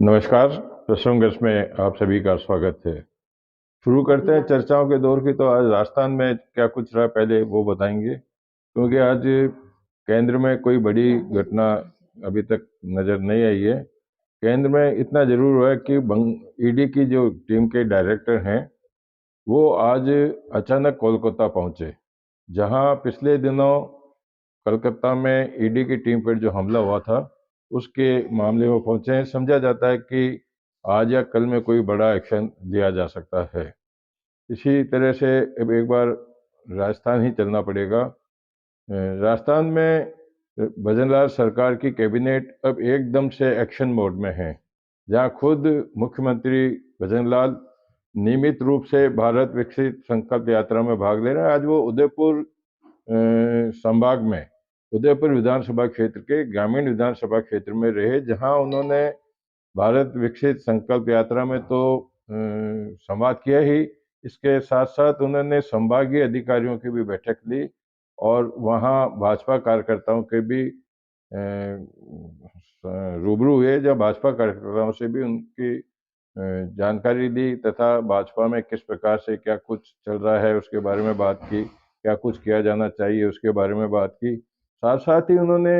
नमस्कार। प्रसंगर्ष में आप सभी का स्वागत है। शुरू करते हैं चर्चाओं के दौर की। तो आज राजस्थान में क्या कुछ रहा पहले वो बताएंगे, क्योंकि आज केंद्र में कोई बड़ी घटना अभी तक नजर नहीं आई है। केंद्र में इतना जरूर हुआ है कि ईडी की जो टीम के डायरेक्टर हैं वो आज अचानक कोलकाता पहुंचे, जहां पिछले दिनों कलकत्ता में ईडी की टीम पर जो हमला हुआ था उसके मामले में पहुंचे हैं। समझा जाता है कि आज या कल में कोई बड़ा एक्शन लिया जा सकता है। इसी तरह से अब एक बार राजस्थान ही चलना पड़ेगा। राजस्थान में भजनलाल सरकार की कैबिनेट अब एकदम से एक्शन मोड में है, जहां खुद मुख्यमंत्री भजनलाल नियमित रूप से भारत विकसित संकल्प यात्रा में भाग ले रहे हैं। आज वो उदयपुर संभाग में उदयपुर विधानसभा क्षेत्र के ग्रामीण विधानसभा क्षेत्र में रहे, जहां उन्होंने भारत विकसित संकल्प यात्रा में तो संवाद किया ही, इसके साथ साथ उन्होंने संभागीय अधिकारियों की भी बैठक ली और वहां भाजपा कार्यकर्ताओं के भी रूबरू हुए, जब भाजपा कार्यकर्ताओं से भी उनकी जानकारी दी तथा भाजपा में किस प्रकार से क्या कुछ चल रहा है उसके बारे में बात की, क्या कुछ किया जाना चाहिए उसके बारे में बात की। साथ साथ ही उन्होंने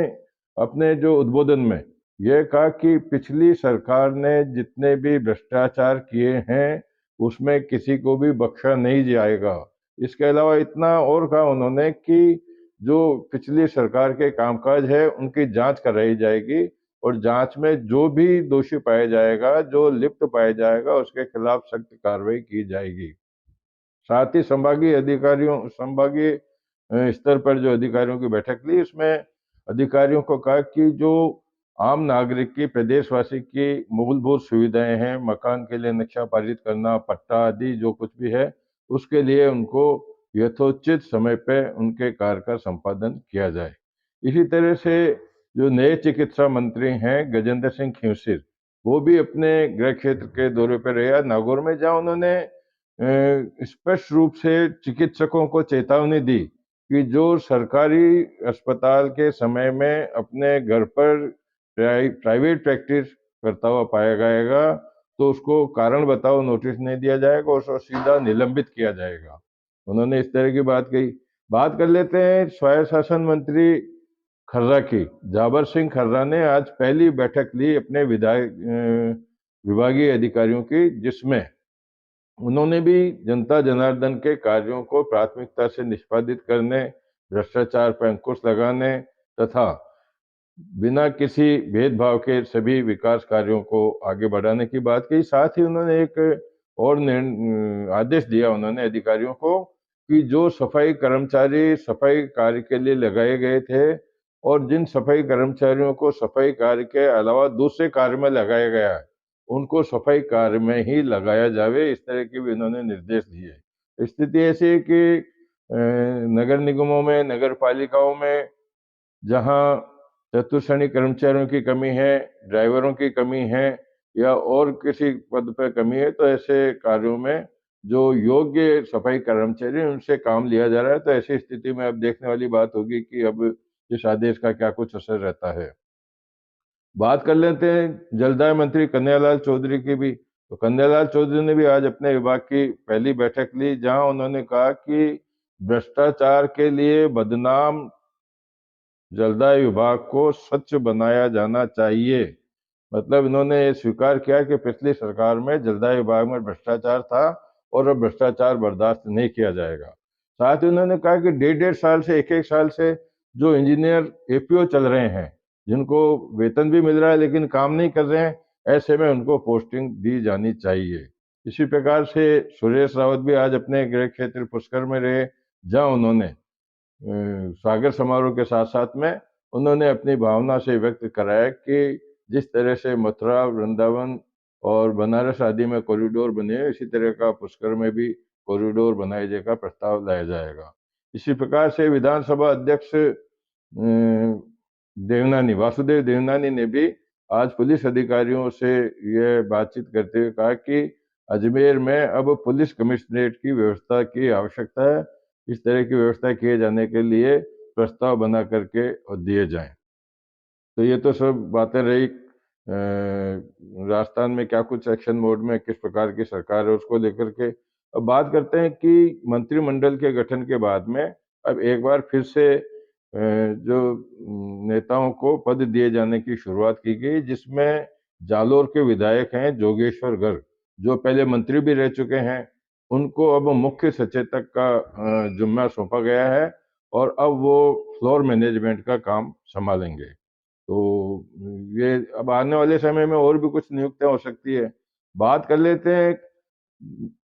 अपने जो उद्बोधन में यह कहा कि पिछली सरकार ने जितने भी भ्रष्टाचार किए हैं उसमें किसी को भी बख्शा नहीं जाएगा। इसके अलावा इतना और कहा उन्होंने कि जो पिछली सरकार के कामकाज है उनकी जांच कराई जाएगी और जांच में जो भी दोषी पाया जाएगा, जो लिप्त पाया जाएगा, उसके खिलाफ सख्त कार्रवाई की जाएगी। साथ ही संभागीय स्तर पर जो अधिकारियों की बैठक ली, उसमें अधिकारियों को कहा कि जो आम नागरिक की, प्रदेशवासी की मूलभूत सुविधाएं हैं, मकान के लिए नक्शा पारित करना, पट्टा आदि जो कुछ भी है, उसके लिए उनको यथोचित समय पे उनके कार्य का संपादन किया जाए। इसी तरह से जो नए चिकित्सा मंत्री हैं गजेंद्र सिंह खींवसिर, वो भी अपने गृह क्षेत्र के दौरे पर रहे नागौर में, जहां उन्होंने स्पष्ट रूप से चिकित्सकों को चेतावनी दी कि जो सरकारी अस्पताल के समय में अपने घर पर प्राइवेट प्रैक्टिस करता हुआ पाया जाएगा तो उसको कारण बताओ नोटिस नहीं दिया जाएगा और उसको सीधा निलंबित किया जाएगा। उन्होंने इस तरह की बात कही। बात कर लेते हैं स्वायत्त शासन मंत्री खर्रा की। जाबर सिंह खर्रा ने आज पहली बैठक ली अपने विभागीय अधिकारियों की, जिसमें उन्होंने भी जनता जनार्दन के कार्यों को प्राथमिकता से निष्पादित करने, भ्रष्टाचार पर अंकुश लगाने तथा बिना किसी भेदभाव के सभी विकास कार्यों को आगे बढ़ाने की बात की। साथ ही उन्होंने एक और आदेश दिया उन्होंने अधिकारियों को कि जो सफाई कर्मचारी सफाई कार्य के लिए लगाए गए थे और जिन सफाई कर्मचारियों को सफाई कार्य के अलावा दूसरे कार्य में लगाया गया है, उनको सफाई कार्य में ही लगाया जावे। इस तरह के भी उन्होंने निर्देश दिए। स्थिति ऐसी है कि नगर निगमों में, नगर पालिकाओं में जहां चतुर्श्रेणी कर्मचारियों की कमी है, ड्राइवरों की कमी है या और किसी पद पर कमी है, तो ऐसे कार्यों में जो योग्य सफाई कर्मचारी हैं उनसे काम लिया जा रहा है। तो ऐसी स्थिति में अब देखने वाली बात होगी कि अब इस आदेश का क्या कुछ असर रहता है। बात कर लेते हैं जलदाय मंत्री कन्हैयालाल चौधरी की भी। तो कन्हैयालाल चौधरी ने भी आज अपने विभाग की पहली बैठक ली, जहां उन्होंने कहा कि भ्रष्टाचार के लिए बदनाम जलदाय विभाग को स्वच्छ बनाया जाना चाहिए। मतलब इन्होंने ये स्वीकार किया कि पिछली सरकार में जलदाय विभाग में भ्रष्टाचार था और अब भ्रष्टाचार बर्दाश्त नहीं किया जाएगा। साथ ही उन्होंने कहा कि 1.5 साल से 1 साल से जो इंजीनियर एपीओ चल रहे हैं, जिनको वेतन भी मिल रहा है लेकिन काम नहीं कर रहे हैं, ऐसे में उनको पोस्टिंग दी जानी चाहिए। इसी प्रकार से सुरेश रावत भी आज अपने गृह क्षेत्र पुष्कर में रहे, जहां उन्होंने स्वागत समारोह के साथ साथ में उन्होंने अपनी भावना से व्यक्त कराया कि जिस तरह से मथुरा, वृंदावन और बनारस आदि में कॉरिडोर बने, इसी तरह का पुष्कर में भी कॉरिडोर बनाए जाने का प्रस्ताव लाया जाएगा। इसी प्रकार से विधानसभा अध्यक्ष देवनानी, वासुदेव देवनानी ने भी आज पुलिस अधिकारियों से यह बातचीत करते हुए कहा कि अजमेर में अब पुलिस कमिश्नरेट की व्यवस्था की आवश्यकता है। इस तरह की व्यवस्था किए जाने के लिए प्रस्ताव बना करके और दिए जाएं। तो ये तो सब बातें रही राजस्थान में क्या कुछ एक्शन मोड में किस प्रकार की सरकार है उसको लेकर के। अब बात करते हैं कि मंत्रिमंडल के गठन के बाद में अब एक बार फिर से जो नेताओं को पद दिए जाने की शुरुआत की गई, जिसमें जालोर के विधायक हैं जोगेश्वर गर्ग, जो पहले मंत्री भी रह चुके हैं, उनको अब मुख्य सचेतक का जिम्मा सौंपा गया है और अब वो फ्लोर मैनेजमेंट का काम संभालेंगे। तो ये अब आने वाले समय में और भी कुछ नियुक्तियां हो सकती है। बात कर लेते हैं,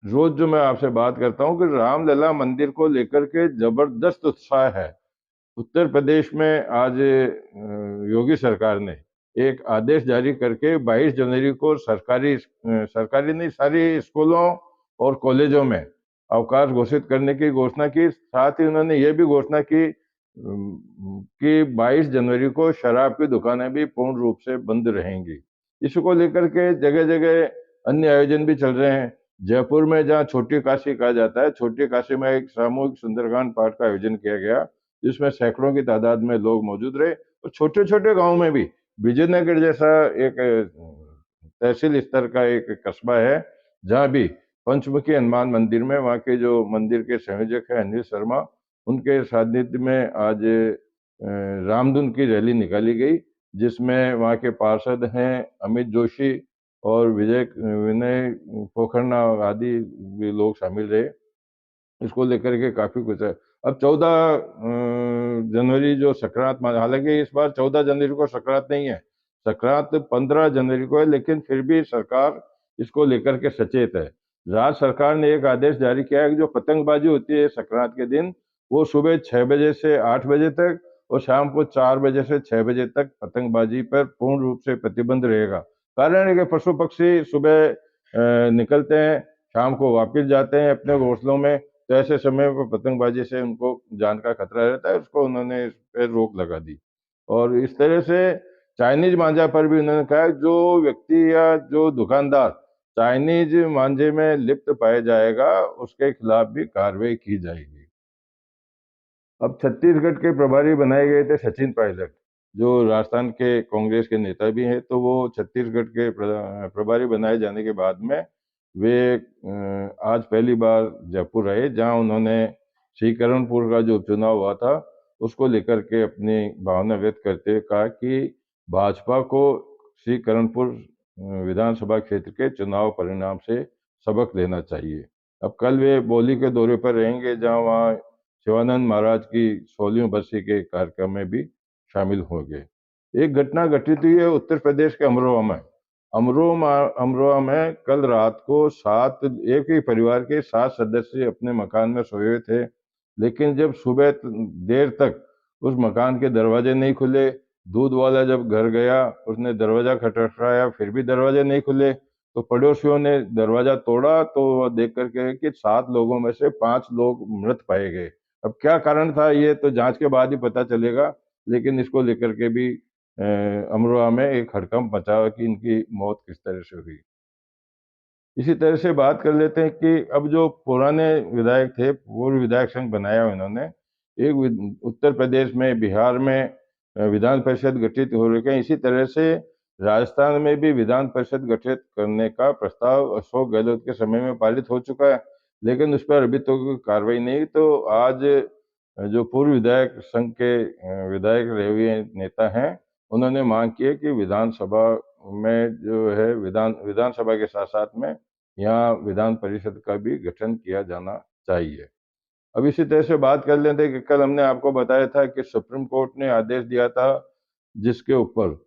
रोज जो मैं आपसे बात करता हूँ कि रामलला मंदिर को लेकर के जबरदस्त उत्साह है। उत्तर प्रदेश में आज योगी सरकार ने एक आदेश जारी करके 22 जनवरी को सरकारी नहीं, सारी स्कूलों और कॉलेजों में अवकाश घोषित करने की घोषणा की। साथ ही उन्होंने ये भी घोषणा की कि 22 जनवरी को शराब की दुकानें भी पूर्ण रूप से बंद रहेंगी। इसको लेकर के जगह जगह अन्य आयोजन भी चल रहे हैं। जयपुर में, जहाँ छोटी काशी कहा जाता है, छोटी काशी में एक सामूहिक सुंदरकांड पाठ का आयोजन किया गया, जिसमें सैकड़ों की तादाद में लोग मौजूद रहे। और छोटे छोटे गांव में भी, विजयनगर जैसा एक तहसील स्तर का एक कस्बा है, जहां भी पंचमुखी हनुमान मंदिर में वहां के जो मंदिर के संयोजक है अनिल शर्मा, उनके सानिध्य में आज रामधुन की रैली निकाली गई, जिसमें वहां के पार्षद हैं अमित जोशी और विनय पोखरना आदि भी लोग शामिल रहे। इसको लेकर के काफी कुछ है। अब 14 जनवरी जो संक्रांत हालांकि इस बार 14 जनवरी को संक्रांत नहीं है, संक्रांत 15 जनवरी को है, लेकिन फिर भी सरकार इसको लेकर के सचेत है। राज्य सरकार ने एक आदेश जारी किया है कि जो पतंगबाजी होती है संक्रांत के दिन, वो सुबह 6 बजे से 8 बजे तक और शाम को 4 बजे से 6 बजे तक पतंगबाजी पर पूर्ण रूप से प्रतिबंध रहेगा। कारण है कि पशु पक्षी सुबह निकलते हैं, शाम को वापस जाते हैं अपने घोंसलों में, तो ऐसे समय पर पतंगबाजी से उनको जान का खतरा रहता है, उसको उन्होंने इस पे रोक लगा दी। और इस तरह से चाइनीज मांझा पर भी उन्होंने कहा जो व्यक्ति या जो दुकानदार चाइनीज मांझे में लिप्त पाया जाएगा, उसके खिलाफ भी कार्रवाई की जाएगी। अब छत्तीसगढ़ के प्रभारी बनाए गए थे सचिन पायलट, जो राजस्थान के कांग्रेस के नेता भी हैं, तो वो छत्तीसगढ़ के प्रभारी बनाए जाने के बाद में वे आज पहली बार जयपुर आए, जहां उन्होंने श्रीकरणपुर का जो उपचुनाव हुआ था उसको लेकर के अपनी भावना व्यक्त करते हुए कहा कि भाजपा को श्रीकरणपुर विधानसभा क्षेत्र के चुनाव परिणाम से सबक लेना चाहिए। अब कल वे बौली के दौरे पर रहेंगे, जहां वहाँ शिवानंद महाराज की 16वीं बरसी के कार्यक्रम में भी शामिल होंगे। एक घटना घटित हुई है उत्तर प्रदेश के अमरोहा में। अमरोहा में कल रात को एक ही परिवार के 7 सदस्य अपने मकान में सोए हुए थे, लेकिन जब सुबह देर तक उस मकान के दरवाजे नहीं खुले, दूध वाला जब घर गया, उसने दरवाजा खटखटाया, फिर भी दरवाजे नहीं खुले, तो पड़ोसियों ने दरवाजा तोड़ा, तो देख करके कि 7 लोगों में से 5 लोग मृत पाए गए। अब क्या कारण था, ये तो जांच के बाद ही पता चलेगा, लेकिन इसको लेकर के भी अमरोहा में एक हड़कंप मचा कि इनकी मौत किस तरह से हुई। इसी तरह से बात कर लेते हैं कि अब जो पुराने विधायक थे, पूर्व विधायक संघ बनाया उन्होंने, एक उत्तर प्रदेश में, बिहार में विधान परिषद गठित हो रखे हैं। इसी तरह से राजस्थान में भी विधान परिषद गठित करने का प्रस्ताव अशोक गहलोत के समय में पारित हो चुका है, लेकिन उस पर अभी तो कोई कार्रवाई नहीं। तो आज जो पूर्व विधायक संघ के विधायक रहे हुए नेता हैं, उन्होंने मांग की है कि विधानसभा में जो है विधानसभा के साथ साथ में यहाँ विधान परिषद का भी गठन किया जाना चाहिए। अब इसी तरह से बात कर लेते हैं कि कल हमने आपको बताया था कि सुप्रीम कोर्ट ने आदेश दिया था, जिसके ऊपर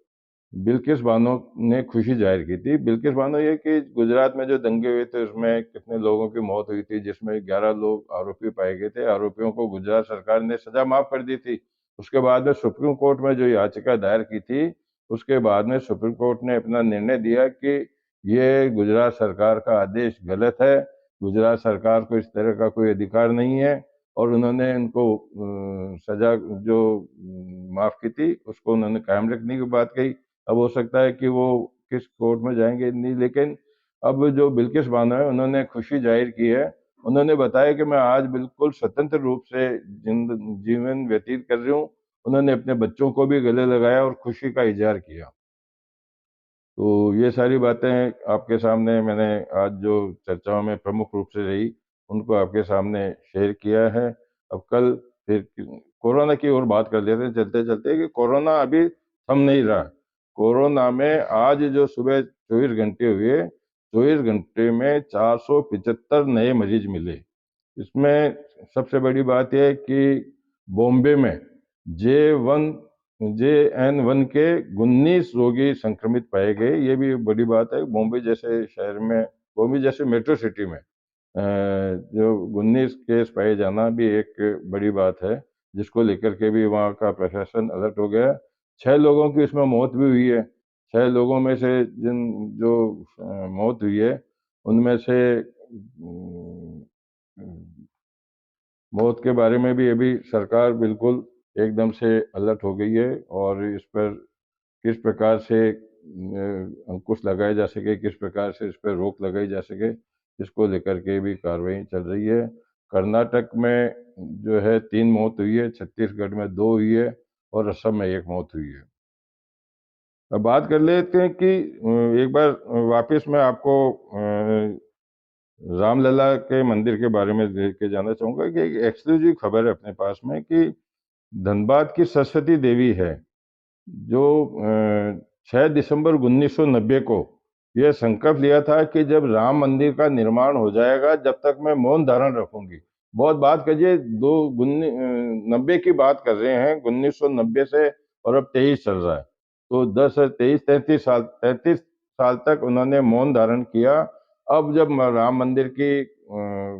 बिल्किस बानो ने खुशी जाहिर की थी। बिल्किस बानो ये कि गुजरात में जो दंगे हुए थे उसमें कितने लोगों की मौत हुई थी, जिसमें 11 लोग आरोपी पाए गए थे। आरोपियों को गुजरात सरकार ने सजा माफ कर दी थी। उसके बाद में सुप्रीम कोर्ट में जो याचिका दायर की थी, उसके बाद में सुप्रीम कोर्ट ने अपना निर्णय दिया कि ये गुजरात सरकार का आदेश गलत है, गुजरात सरकार को इस तरह का कोई अधिकार नहीं है, और उन्होंने इनको सजा जो माफ की थी उसको उन्होंने कायम रखने की बात कही। अब हो सकता है कि वो किस कोर्ट में जाएंगे नहीं, लेकिन अब जो बिल्किस बानो है उन्होंने खुशी जाहिर की है। उन्होंने बताया कि मैं आज बिल्कुल स्वतंत्र रूप से जीवन व्यतीत कर रही हूँ। उन्होंने अपने बच्चों को भी गले लगाया और खुशी का इजहार किया। तो ये सारी बातें आपके सामने मैंने आज जो चर्चाओं में प्रमुख रूप से रही उनको आपके सामने शेयर किया है। अब कल फिर कोरोना की ओर बात कर लेते हैं चलते चलते कि कोरोना अभी थम नहीं रहा। कोरोना में आज जो सुबह 24 घंटे हुए, 24 घंटे में 475 नए मरीज मिले। इसमें सबसे बड़ी बात यह है कि बॉम्बे में J1 JN1 के 19 रोगी संक्रमित पाए गए। ये भी बड़ी बात है। बॉम्बे जैसे शहर में, बॉम्बे जैसे मेट्रो सिटी में जो 19 केस पाए जाना भी एक बड़ी बात है, जिसको लेकर के भी वहाँ का प्रशासन अलर्ट हो गया। 6 लोगों की इसमें मौत भी हुई है। 6 लोगों में से जिन जो मौत हुई है उनमें से मौत के बारे में भी अभी सरकार बिल्कुल एकदम से अलर्ट हो गई है और इस पर किस प्रकार से अंकुश लगाया जा सके, किस प्रकार से इस पर रोक लगाई जा सके, इसको लेकर के भी कार्रवाई चल रही है। कर्नाटक में जो है 3 मौत हुई है, छत्तीसगढ़ में 2 हुई है और असम में 1 मौत हुई है। अब बात कर लेते हैं कि एक बार वापस मैं आपको रामलला के मंदिर के बारे में लेके जाना चाहूंगा कि एक एक्सक्लूसिव खबर है अपने पास में कि धनबाद की सरस्वती देवी है जो 6 दिसंबर 1990 को यह संकल्प लिया था कि जब राम मंदिर का निर्माण हो जाएगा जब तक मैं मौन धारण रखूंगी। बहुत बात करिए, 90 की बात कर रहे हैं, 1990 से और अब 23 चल रहा है, तो 10 23 33 साल तक उन्होंने मौन धारण किया। अब जब राम मंदिर की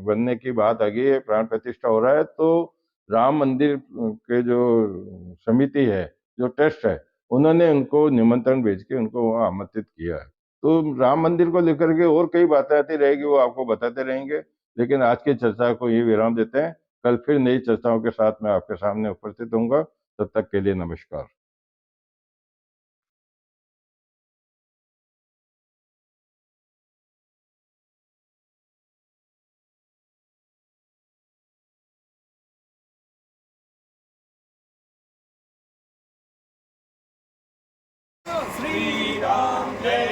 बनने की बात आ गई है, प्राण प्रतिष्ठा हो रहा है, तो राम मंदिर के जो समिति है, जो ट्रस्ट है, उन्होंने उनको निमंत्रण भेज के उनको वहाँ आमंत्रित किया है। तो राम मंदिर को लेकर के और कई बातें आती रहेगी, वो आपको बताते रहेंगे। लेकिन आज की चर्चा को ये विराम देते हैं। कल फिर नई चर्चाओं के साथ मैं आपके सामने उपस्थित होऊंगा। तब तक के लिए नमस्कार। श्री राम जय